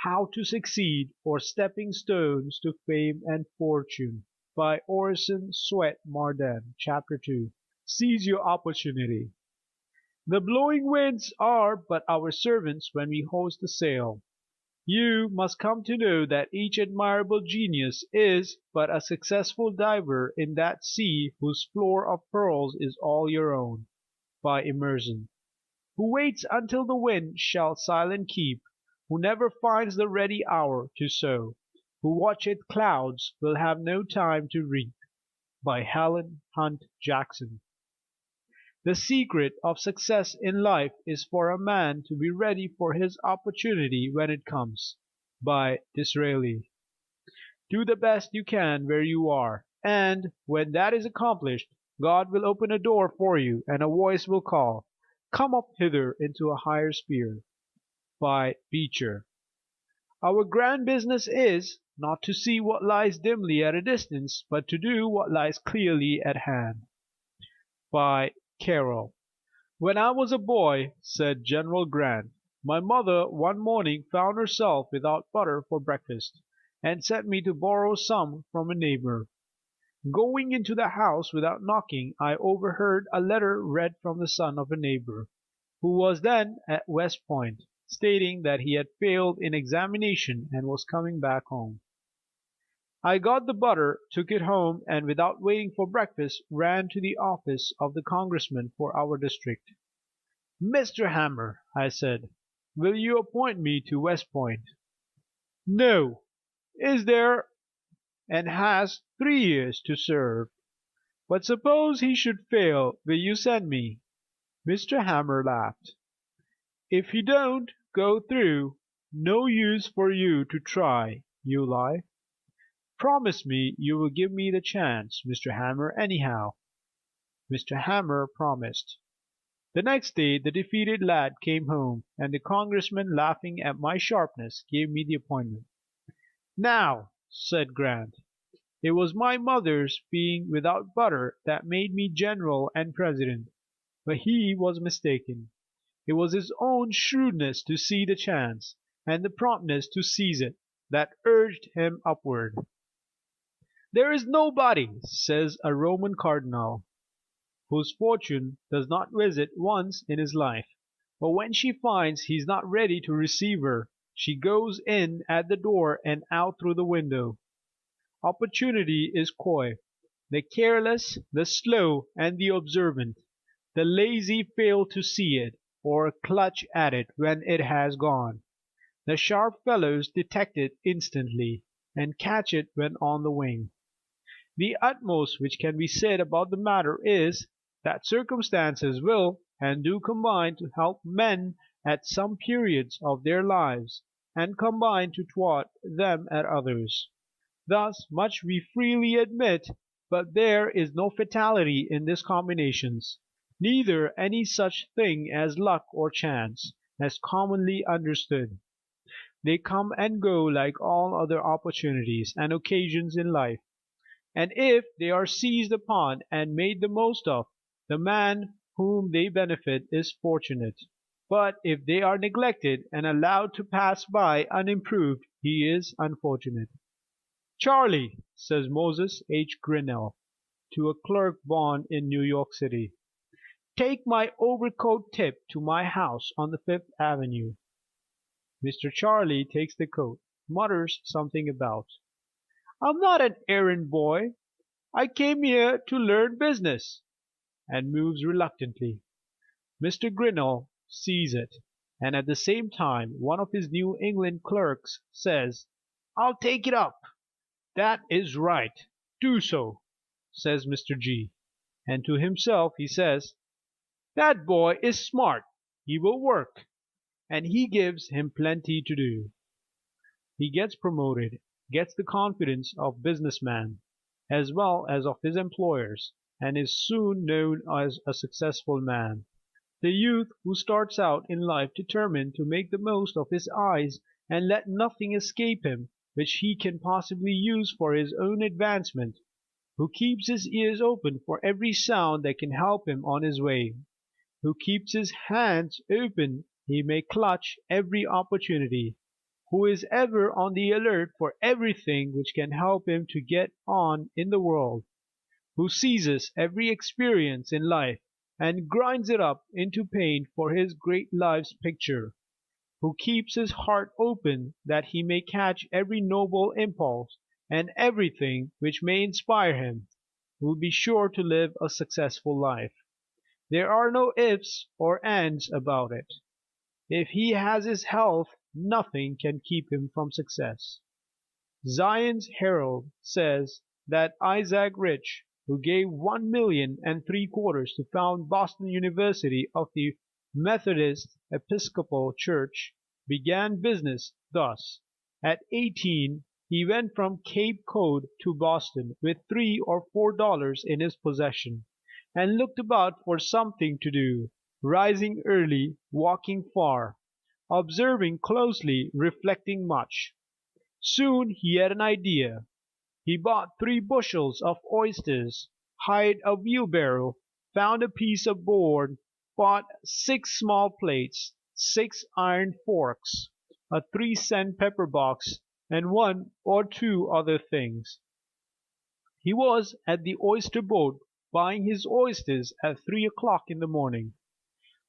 How to Succeed, or Stepping Stones to Fame and Fortune, by Orison, Swett, Marden. Chapter 2. Seize Your Opportunity. The blowing winds are but our servants when we hoist the sail. You must come to know that each admirable genius is but a successful diver in that sea whose floor of pearls is all your own, by Emerson. Who waits until the wind shall silent keep, who never finds the ready hour to sow, who watcheth clouds will have no time to reap, by Helen Hunt Jackson. The secret of success in life is for a man to be ready for his opportunity when it comes, by Disraeli. Do the best you can where you are, and, when that is accomplished, God will open a door for you and a voice will call, "Come up hither into a higher sphere," by Beecher. Our grand business is, not to see what lies dimly at a distance, but to do what lies clearly at hand, by Carroll. "When I was a boy," said General Grant, "my mother one morning found herself without butter for breakfast, and sent me to borrow some from a neighbor. Going into the house without knocking, I overheard a letter read from the son of a neighbor, who was then at West Point, stating that he had failed in examination and was coming back home. I got the butter, took it home, and without waiting for breakfast ran to the office of the congressman for our district. 'Mr. Hammer,' I said, 'will you appoint me to West Point?' 'No, is there, and has 3 years to serve. But suppose he should fail, will you send me?' Mr. Hammer laughed. 'If he don't go through, no use for you to try, you lie. Promise me you will give me the chance, Mr. Hammer, anyhow.' Mr. Hammer promised. The next day the defeated lad came home, and the congressman, laughing at my sharpness, gave me the appointment. 'Now,' said Grant, 'it was my mother's being without butter that made me general and president.' But he was mistaken. It was his own shrewdness to see the chance, and the promptness to seize it, that urged him upward. 'There is nobody,' says a Roman cardinal, 'whose fortune does not visit once in his life, but when she finds he is not ready to receive her, she goes in at the door and out through the window.' Opportunity is coy. The careless, the slow, and the observant, the lazy fail to see it, or clutch at it when it has gone. The sharp fellows detect it instantly, and catch it when on the wing. The utmost which can be said about the matter is, that circumstances will and do combine to help men at some periods of their lives, and combine to thwart them at others. Thus much we freely admit, but there is no fatality in these combinations, neither any such thing as luck or chance, as commonly understood. They come and go like all other opportunities and occasions in life, and if they are seized upon and made the most of, the man whom they benefit is fortunate. But if they are neglected and allowed to pass by unimproved, he is unfortunate. 'Charley,' says Moses H. Grinnell to a clerk born in New York City, 'take my overcoat tip to my house on the Fifth Avenue.' Mr. Charley takes the coat, mutters something about, 'I'm not an errand boy. I came here to learn business,' and moves reluctantly. Mr. Grinnell sees it, and at the same time one of his New England clerks says, 'I'll take it up.' 'That is right. Do so,' says Mr. G. And to himself he says, 'That boy is smart. He will work.' And he gives him plenty to do. He gets promoted, gets the confidence of business men, as well as of his employers, and is soon known as a successful man. The youth who starts out in life determined to make the most of his eyes and let nothing escape him which he can possibly use for his own advancement, who keeps his ears open for every sound that can help him on his way, who keeps his hands open he may clutch every opportunity, who is ever on the alert for everything which can help him to get on in the world, who seizes every experience in life and grinds it up into paint for his great life's picture, who keeps his heart open that he may catch every noble impulse and everything which may inspire him, will be sure to live a successful life. There are no ifs or ands about it. If he has his health, nothing can keep him from success. Zion's Herald says that Isaac Rich, who gave 1,350,000 to found Boston University of the Methodist Episcopal Church, began business thus. At 18 he went from Cape Cod to Boston with $3 or $4 in his possession, and looked about for something to do, rising early, walking far, observing closely, reflecting much. Soon he had an idea. He bought 3 bushels of oysters, hired a wheelbarrow, found a piece of board, bought 6 small plates, 6 iron forks, a 3-cent pepper box, and 1 or 2 other things. He was at the oyster boat buying his oysters at 3 o'clock in the morning,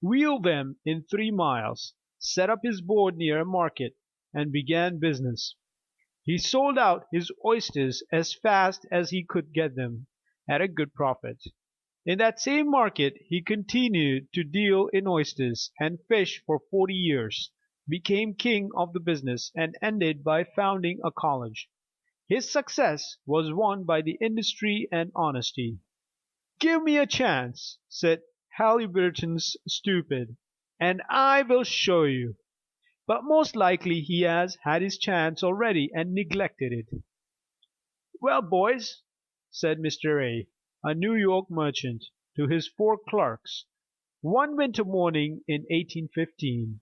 wheeled them in 3 miles, set up his board near a market, and began business. He sold out his oysters as fast as he could get them, at a good profit. In that same market he continued to deal in oysters and fish for 40 years, became king of the business, and ended by founding a college. His success was won by the industry and honesty. "Give me a chance," said Halliburton's stupid, "and I will show you." But most likely he has had his chance already and neglected it. "Well, boys," said Mr. A New York merchant, to his 4 clerks, one winter morning in 1815,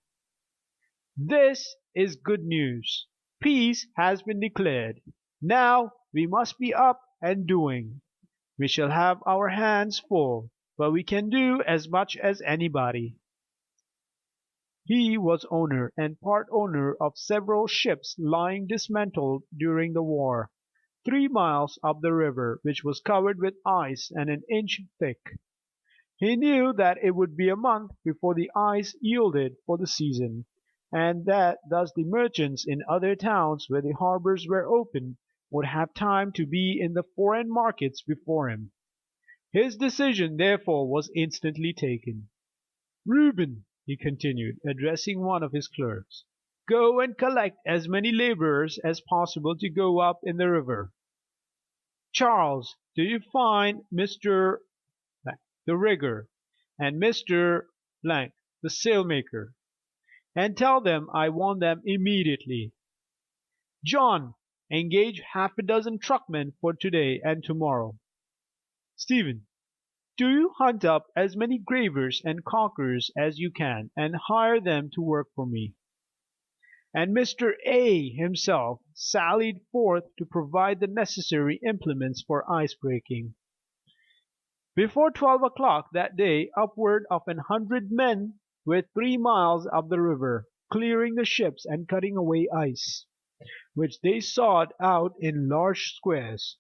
"this is good news. Peace has been declared. Now we must be up and doing. We shall have our hands full, but we can do as much as anybody." He was owner and part owner of several ships lying dismantled during the war, 3 miles up the river, which was covered with ice and an inch thick. He knew that it would be a month before the ice yielded for the season, and that thus the merchants in other towns where the harbors were open would have time to be in the foreign markets before him. His decision therefore was instantly taken. "Reuben," he continued, addressing one of his clerks, "go and collect as many laborers as possible to go up in the river. Charles, do you find Mr. the rigger, and Mr. the sailmaker, and tell them I want them immediately. John, engage half a dozen truckmen for today and tomorrow. Stephen, do you hunt up as many gravers and caulkers as you can, and hire them to work for me." And Mr. A himself sallied forth to provide the necessary implements for ice breaking. Before 12 o'clock that day upward of 100 men were 3 miles up the river, clearing the ships and cutting away ice, which they sawed out in large squares,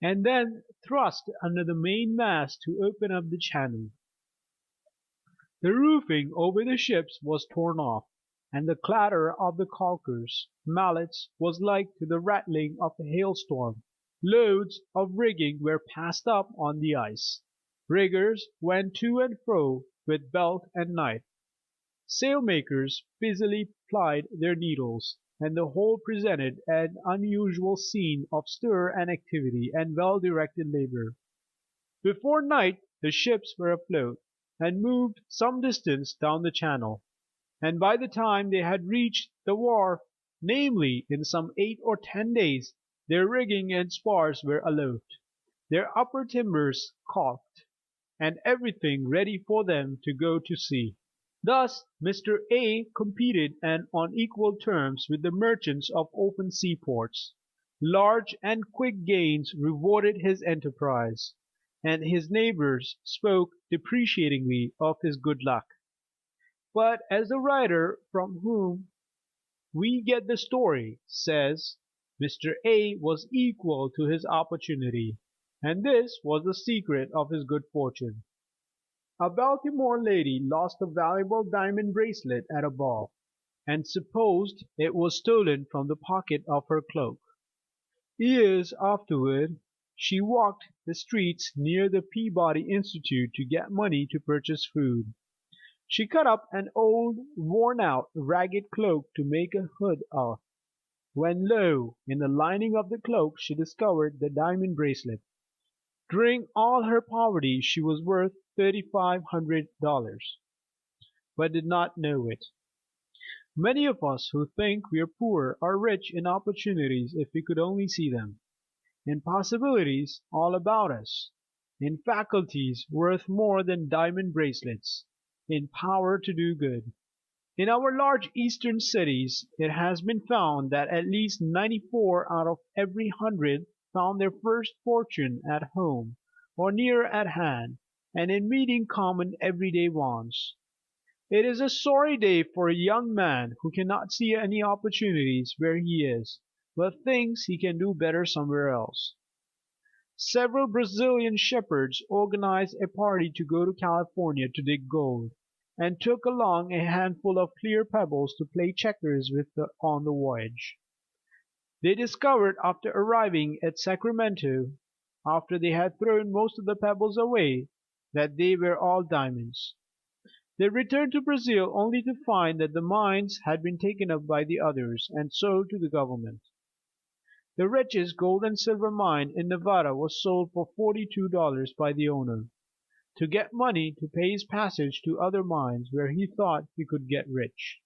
and then thrust under the main mast to open up the channel. The roofing over the ships was torn off, and the clatter of the caulkers' mallets was like to the rattling of a hailstorm. Loads of rigging were passed up on the ice. Riggers went to and fro with belt and knife. Sailmakers busily plied their needles, and the whole presented an unusual scene of stir and activity and well-directed labor. Before night the ships were afloat, and moved some distance down the channel, and by the time they had reached the wharf, namely in some 8 or 10 days, their rigging and spars were aloft, their upper timbers caulked, and everything ready for them to go to sea. Thus Mr. A competed and on equal terms with the merchants of open seaports. Large and quick gains rewarded his enterprise, and his neighbors spoke depreciatingly of his good luck. But as the writer from whom we get the story, says Mr. A was equal to his opportunity, and this was the secret of his good fortune. A Baltimore lady lost a valuable diamond bracelet at a ball, and supposed it was stolen from the pocket of her cloak. Years afterward she walked the streets near the Peabody Institute to get money to purchase food. She cut up an old, worn out, ragged cloak to make a hood of, when lo! in the lining of the cloak she discovered the diamond bracelet. During all her poverty she was worth $3,500, but did not know it. Many of us who think we are poor are rich in opportunities if we could only see them, in possibilities all about us, in faculties worth more than diamond bracelets, in power to do good. In our large Eastern cities it has been found that at least 94 out of every 100 found their first fortune at home or near at hand, and in meeting common everyday wants. It is a sorry day for a young man who cannot see any opportunities where he is, but thinks he can do better somewhere else. Several Brazilian shepherds organized a party to go to California to dig gold, and took along a handful of clear pebbles to play checkers with on the voyage. They discovered after arriving at Sacramento, after they had thrown most of the pebbles away, that they were all diamonds. They returned to Brazil only to find that the mines had been taken up by the others and sold to the government. The richest gold and silver mine in Nevada was sold for $42 by the owner, to get money to pay his passage to other mines where he thought he could get rich.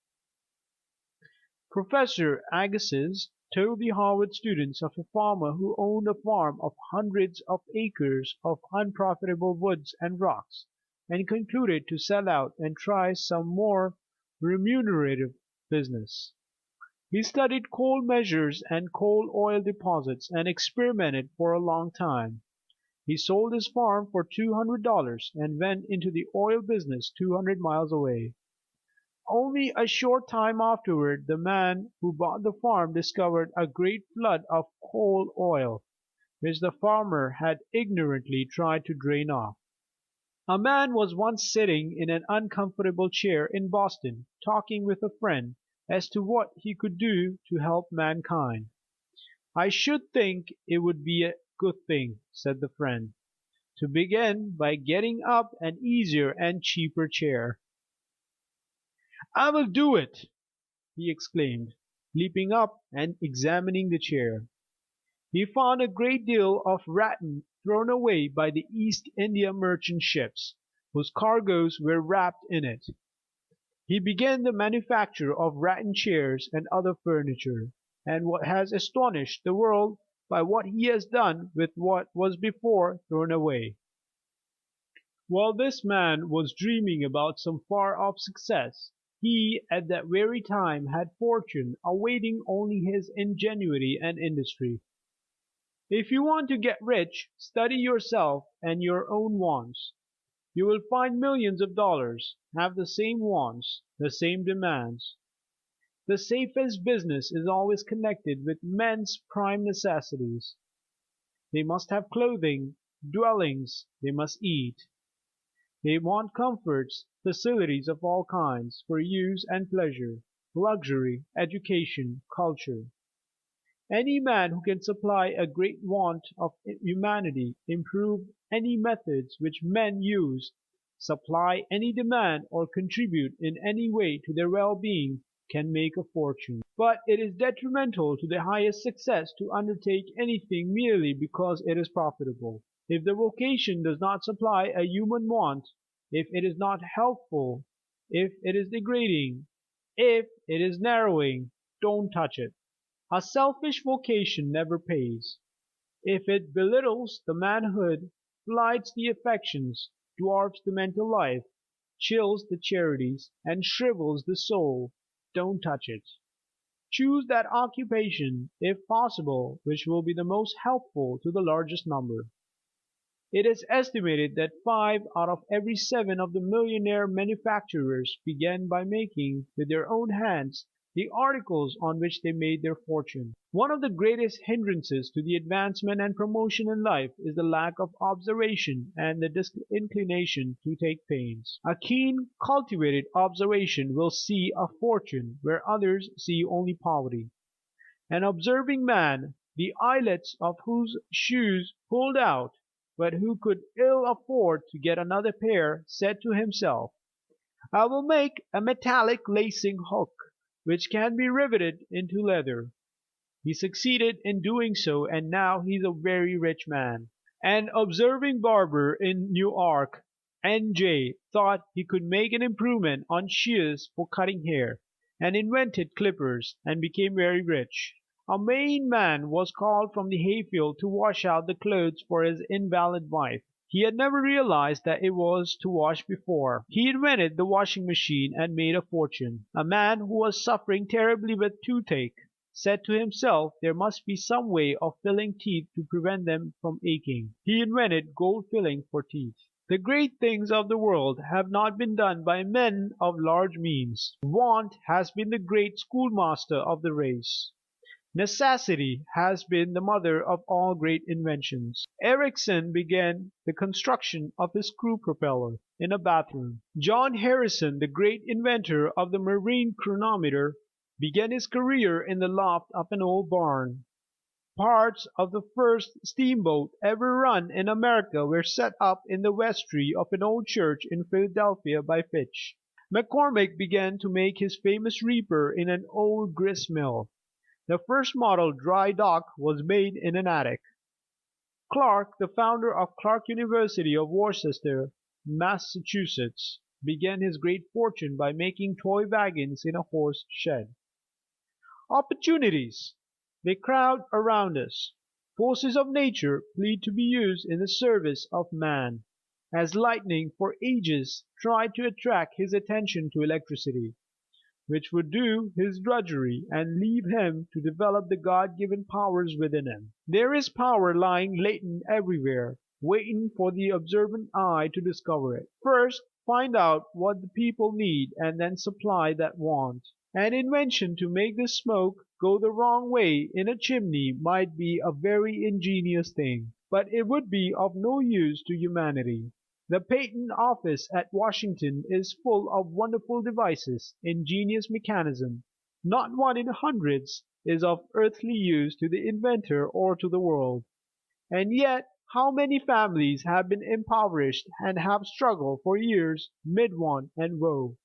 Professor Agassiz told the Harvard students of a farmer who owned a farm of hundreds of acres of unprofitable woods and rocks, and concluded to sell out and try some more remunerative business. He studied coal measures and coal oil deposits and experimented for a long time. He sold his farm for $200 and went into the oil business 200 miles away. Only a short time afterward the man who bought the farm discovered a great flood of coal oil, which the farmer had ignorantly tried to drain off. A man was once sitting in an uncomfortable chair in Boston, talking with a friend as to what he could do to help mankind. "I should think it would be a good thing," said the friend, "to begin by getting up an easier and cheaper chair." "I will do it!" he exclaimed, leaping up and examining the chair. He found a great deal of rattan thrown away by the East India merchant ships, whose cargoes were wrapped in it. He began the manufacture of rattan chairs and other furniture, and has astonished the world by what he has done with what was before thrown away. While this man was dreaming about some far-off success, he at that very time had fortune awaiting only his ingenuity and industry. If you want to get rich, study yourself and your own wants. You will find millions of dollars have the same wants, the same demands. The safest business is always connected with men's prime necessities. They must have clothing, dwellings, they must eat. They want comforts, facilities of all kinds, for use and pleasure, luxury, education, culture. Any man who can supply a great want of humanity, improve any methods which men use, supply any demand, or contribute in any way to their well-being, can make a fortune. But it is detrimental to the highest success to undertake anything merely because it is profitable. If the vocation does not supply a human want, if it is not helpful, if it is degrading, if it is narrowing, don't touch it. A selfish vocation never pays. If it belittles the manhood, blights the affections, dwarfs the mental life, chills the charities, and shrivels the soul, don't touch it. Choose that occupation, if possible, which will be the most helpful to the largest number. It is estimated that 5 out of every 7 of the millionaire manufacturers began by making with their own hands the articles on which they made their fortune. One of the greatest hindrances to the advancement and promotion in life is the lack of observation and the disinclination to take pains. A keen, cultivated observation will see a fortune where others see only poverty. An observing man, the eyelets of whose shoes pulled out, but who could ill afford to get another pair, said to himself, "I will make a metallic lacing hook, which can be riveted into leather." He succeeded in doing so, and now he is a very rich man. An observing barber in Newark, N.J., thought he could make an improvement on shears for cutting hair, and invented clippers, and became very rich. A Maine man was called from the hayfield to wash out the clothes for his invalid wife. He had never realized that it was to wash before. He invented the washing machine and made a fortune. A man who was suffering terribly with toothache said to himself there must be some way of filling teeth to prevent them from aching. He invented gold filling for teeth. The great things of the world have not been done by men of large means. Want has been the great schoolmaster of the race. Necessity has been the mother of all great inventions. Ericson began the construction of his screw propeller in a bathroom. John Harrison, the great inventor of the marine chronometer, began his career in the loft of an old barn. Parts of the first steamboat ever run in America were set up in the vestry of an old church in Philadelphia by Fitch. McCormick began to make his famous reaper in an old grist mill. The first model dry dock was made in an attic. Clark, the founder of Clark University of Worcester, Massachusetts, began his great fortune by making toy wagons in a horse shed. Opportunities! They crowd around us. Forces of nature plead to be used in the service of man. As lightning for ages tried to attract his attention to electricity, which would do his drudgery and leave him to develop the God-given powers within him. There is power lying latent everywhere, waiting for the observant eye to discover it. First, find out what the people need and then supply that want. An invention to make the smoke go the wrong way in a chimney might be a very ingenious thing, but it would be of no use to humanity. The Patent Office at Washington is full of wonderful devices, ingenious mechanism. Not one in hundreds is of earthly use to the inventor or to the world. And yet, how many families have been impoverished and have struggled for years mid want and woe,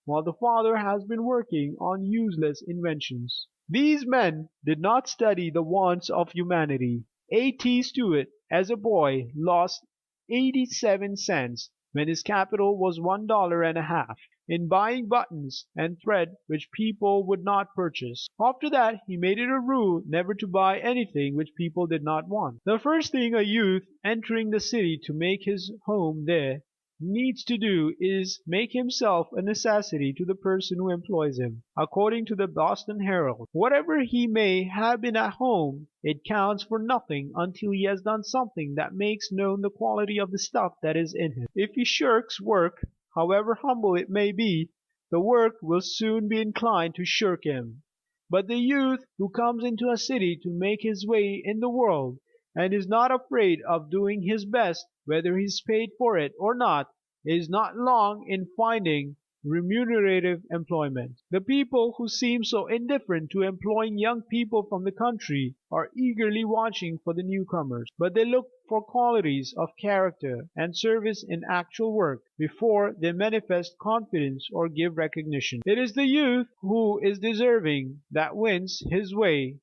while the father has been working on useless inventions. These men did not study the wants of humanity. A.T. Stewart, as a boy, lost 87 cents when his capital was $1.50 in buying buttons and thread which people would not purchase. After that he made it a rule never to buy anything which people did not want. The first thing a youth entering the city to make his home there needs to do is make himself a necessity to the person who employs him. According to the Boston Herald, whatever he may have been at home, it counts for nothing until he has done something that makes known the quality of the stuff that is in him. If he shirks work, however humble it may be, the work will soon be inclined to shirk him. But the youth who comes into a city to make his way in the world, and is not afraid of doing his best whether he is paid for it or not, is not long in finding remunerative employment. The people who seem so indifferent to employing young people from the country are eagerly watching for the newcomers, but they look for qualities of character and service in actual work before they manifest confidence or give recognition. It is the youth who is deserving that wins his way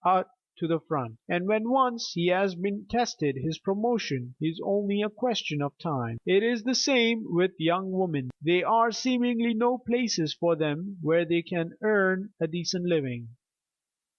out to the front, and when once he has been tested, his promotion is only a question of time. It is the same with young women. There are seemingly no places for them where they can earn a decent living,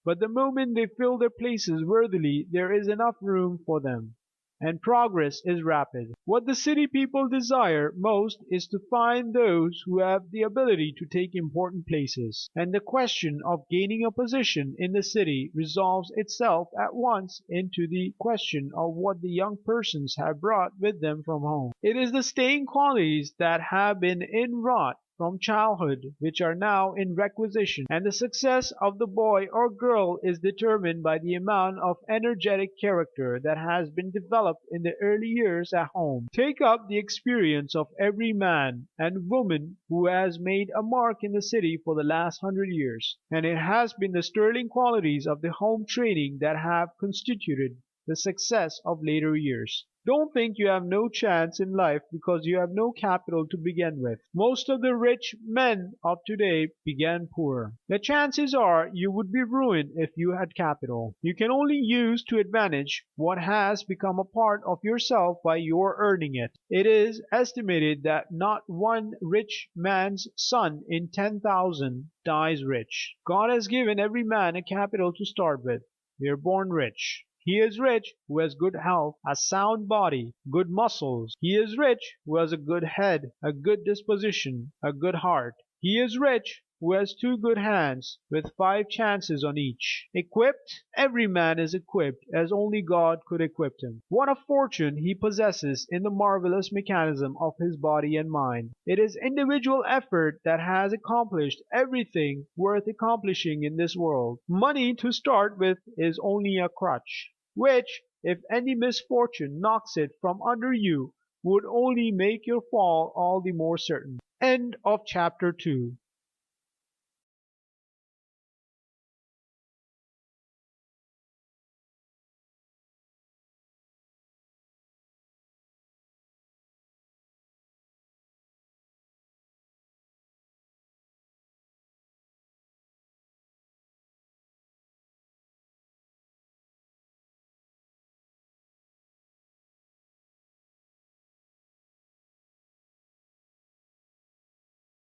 but the moment they fill their places worthily there is enough room for them, and progress is rapid. What the city people desire most is to find those who have the ability to take important places, and the question of gaining a position in the city resolves itself at once into the question of what the young persons have brought with them from home. It is the staying qualities that have been inwrought from childhood which are now in requisition, and the success of the boy or girl is determined by the amount of energetic character that has been developed in the early years at home. Take up the experience of every man and woman who has made a mark in the city for the last 100 years, and it has been the sterling qualities of the home training that have constituted the success of later years. Don't think you have no chance in life because you have no capital to begin with. Most of the rich men of today began poor. The chances are you would be ruined if you had capital. You can only use to advantage what has become a part of yourself by your earning it. It is estimated that not one rich man's son in 10,000 dies rich. God has given every man a capital to start with. We are born rich. He is rich who has good health, a sound body, good muscles. He is rich who has a good head, a good disposition, a good heart. He is rich who has two good hands, with 5 chances on each. Equipped? Every man is equipped as only God could equip him. What a fortune he possesses in the marvelous mechanism of his body and mind. It is individual effort that has accomplished everything worth accomplishing in this world. Money to start with is only a crutch, which, if any misfortune knocks it from under you, would only make your fall all the more certain. End of chapter 2.